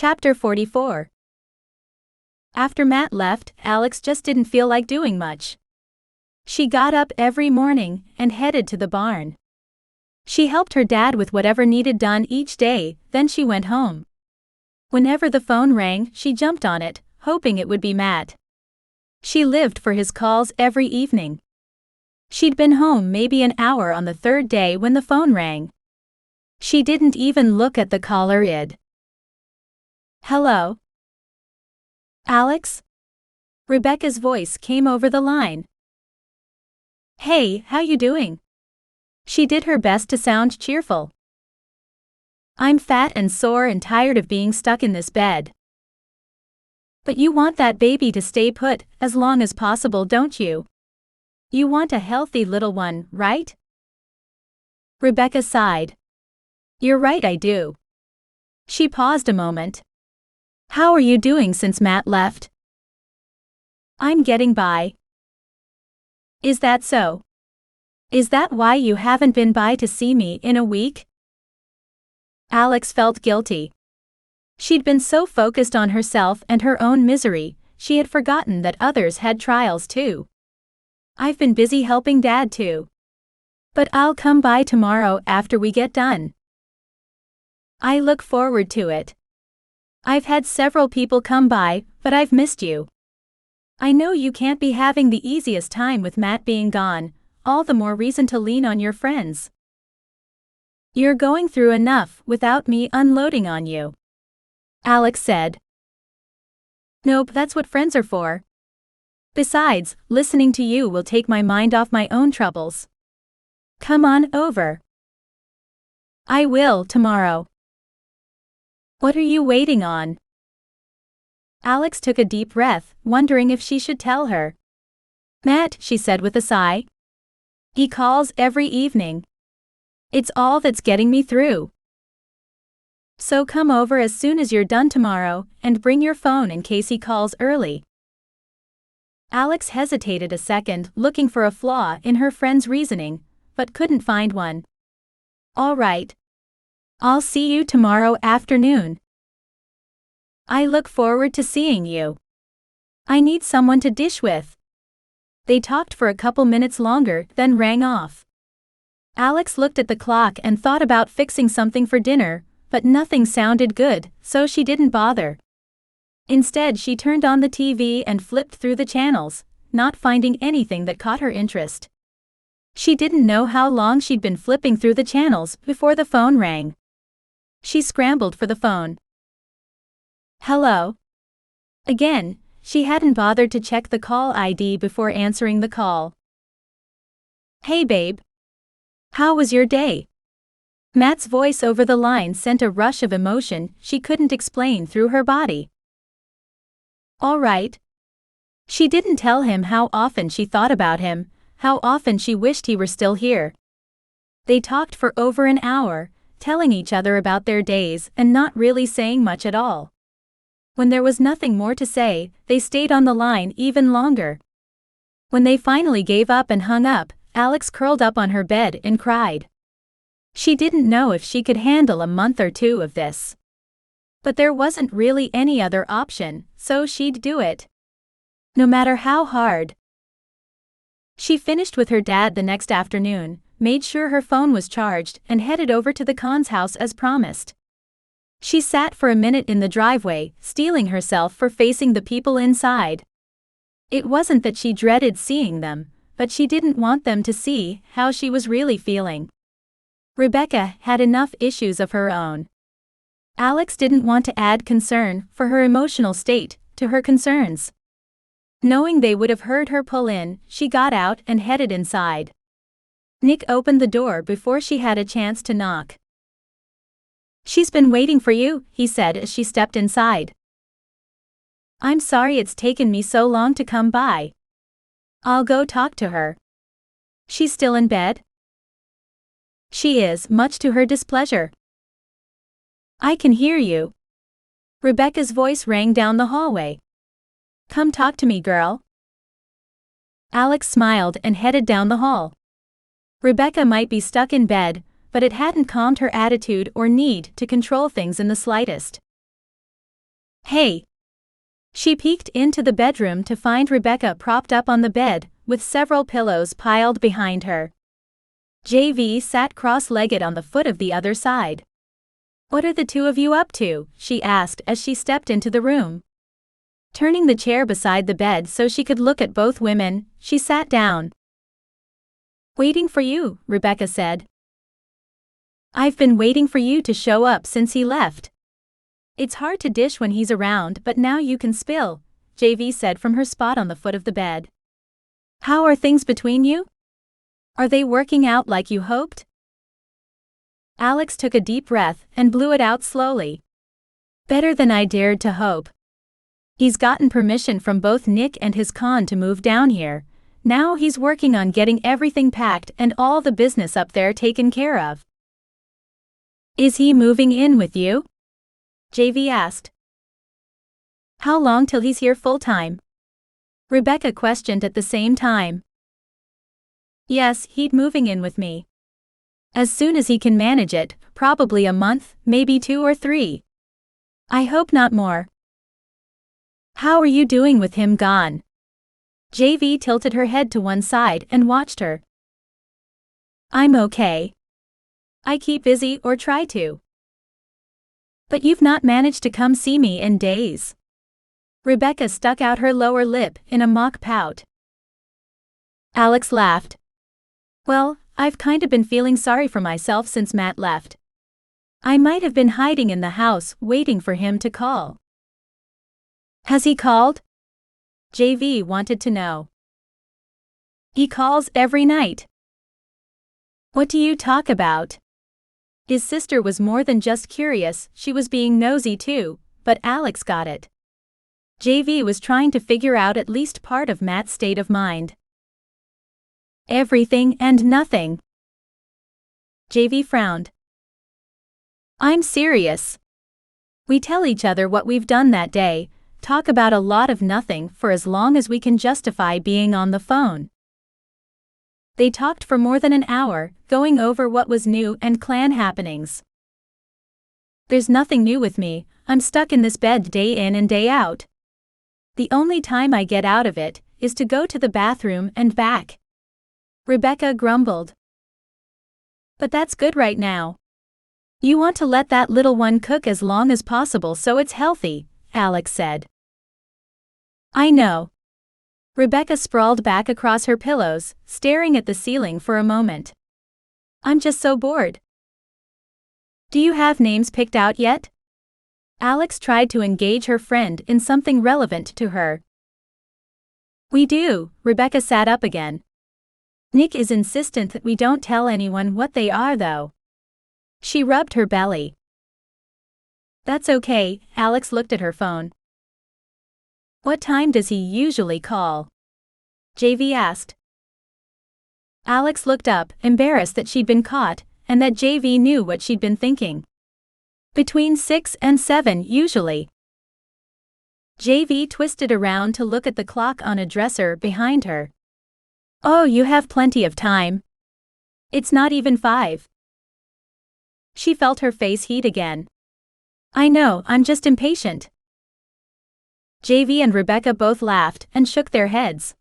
Chapter 44. After Matt left, Alex just didn't feel like doing much. She got up every morning and headed to the barn. She helped her dad with whatever needed done each day, then she went home. Whenever the phone rang, she jumped on it, hoping it would be Matt. She lived for his calls every evening. She'd been home maybe an hour on the third day when the phone rang. She didn't even look at the caller ID. "Hello? Alex?" Rebecca's voice came over the line. "Hey, how you doing?" She did her best to sound cheerful. "I'm fat and sore and tired of being stuck in this bed." "But you want that baby to stay put as long as possible, don't you? You want a healthy little one, right?" Rebecca sighed. "You're right, I do." She paused a moment. "How are you doing since Matt left?" "I'm getting by." "Is that so? Is that why you haven't been by to see me in a week?" Alex felt guilty. She'd been so focused on herself and her own misery, she had forgotten that others had trials too. "I've been busy helping Dad too. But I'll come by tomorrow after we get done." "I look forward to it. I've had several people come by, but I've missed you. I know you can't be having the easiest time with Matt being gone, all the more reason to lean on your friends. You're going through enough without me unloading on you," Alex said. "Nope, that's what friends are for. Besides, listening to you will take my mind off my own troubles. Come on over." "I will tomorrow." "What are you waiting on?" Alex took a deep breath, wondering if she should tell her. "Matt," she said with a sigh. "He calls every evening. It's all that's getting me through. So come over as soon as you're done tomorrow, and bring your phone in case he calls early." Alex hesitated a second, looking for a flaw in her friend's reasoning, but couldn't find one. "All right. I'll see you tomorrow afternoon." "I look forward to seeing you. I need someone to dish with." They talked for a couple minutes longer, then rang off. Alex looked at the clock and thought about fixing something for dinner, but nothing sounded good, so she didn't bother. Instead, she turned on the TV and flipped through the channels, not finding anything that caught her interest. She didn't know how long she'd been flipping through the channels before the phone rang. She scrambled for the phone. "Hello?" Again, she hadn't bothered to check the call ID before answering the call. "Hey babe. How was your day?" Matt's voice over the line sent a rush of emotion she couldn't explain through her body. "All right." She didn't tell him how often she thought about him, how often she wished he were still here. They talked for over an hour, telling each other about their days and not really saying much at all. When there was nothing more to say, they stayed on the line even longer. When they finally gave up and hung up, Alex curled up on her bed and cried. She didn't know if she could handle a month or two of this. But there wasn't really any other option, so she'd do it. No matter how hard. She finished with her dad the next afternoon, made sure her phone was charged, and headed over to the Khan's house as promised. She sat for a minute in the driveway, steeling herself for facing the people inside. It wasn't that she dreaded seeing them, but she didn't want them to see how she was really feeling. Rebecca had enough issues of her own. Alex didn't want to add concern for her emotional state to her concerns. Knowing they would have heard her pull in, she got out and headed inside. Nick opened the door before she had a chance to knock. "She's been waiting for you," he said as she stepped inside. "I'm sorry it's taken me so long to come by. I'll go talk to her." "She's still in bed?" "She is, much to her displeasure." "I can hear you." Rebecca's voice rang down the hallway. "Come talk to me, girl." Alex smiled and headed down the hall. Rebecca might be stuck in bed, but it hadn't calmed her attitude or need to control things in the slightest. Hey! She peeked into the bedroom to find Rebecca propped up on the bed, with several pillows piled behind her. JV sat cross-legged on the foot of the other side. "What are the two of you up to?" she asked as she stepped into the room. Turning the chair beside the bed so she could look at both women, she sat down. "Waiting for you," Rebecca said. "I've been waiting for you to show up since he left. It's hard to dish when he's around, but now you can spill," JV said from her spot on the foot of the bed. "How are things between you? Are they working out like you hoped?" Alex took a deep breath and blew it out slowly. "Better than I dared to hope. He's gotten permission from both Nick and his con to move down here. Now he's working on getting everything packed and all the business up there taken care of." "Is he moving in with you?" JV asked. "How long till he's here full-time?" Rebecca questioned at the same time. "Yes, he'd moving in with me. As soon as he can manage it, probably a month, maybe 2 or 3. I hope not more." "How are you doing with him gone?" JV tilted her head to one side and watched her. "I'm okay. I keep busy or try to." "But you've not managed to come see me in days." Rebecca stuck out her lower lip in a mock pout. Alex laughed. "Well, I've kinda been feeling sorry for myself since Matt left. I might have been hiding in the house waiting for him to call." "Has he called?" JV wanted to know. "He calls every night." "What do you talk about?" His sister was more than just curious, she was being nosy too, but Alex got it. JV was trying to figure out at least part of Matt's state of mind. "Everything and nothing." JV frowned. "I'm serious. We tell each other what we've done that day, talk about a lot of nothing for as long as we can justify being on the phone." They talked for more than an hour, going over what was new and clan happenings. "There's nothing new with me, I'm stuck in this bed day in and day out. The only time I get out of it is to go to the bathroom and back." Rebecca grumbled. "But that's good right now. You want to let that little one cook as long as possible so it's healthy," Alex said. "I know." Rebecca sprawled back across her pillows, staring at the ceiling for a moment. "I'm just so bored." "Do you have names picked out yet?" Alex tried to engage her friend in something relevant to her. "We do," Rebecca sat up again. "Nick is insistent that we don't tell anyone what they are though." She rubbed her belly. "That's okay," Alex looked at her phone. "What time does he usually call?" JV asked. Alex looked up, embarrassed that she'd been caught, and that JV knew what she'd been thinking. "Between 6 and 7 usually." JV twisted around to look at the clock on a dresser behind her. "Oh, you have plenty of time. It's not even 5. She felt her face heat again. "I know, I'm just impatient." JV and Rebecca both laughed and shook their heads.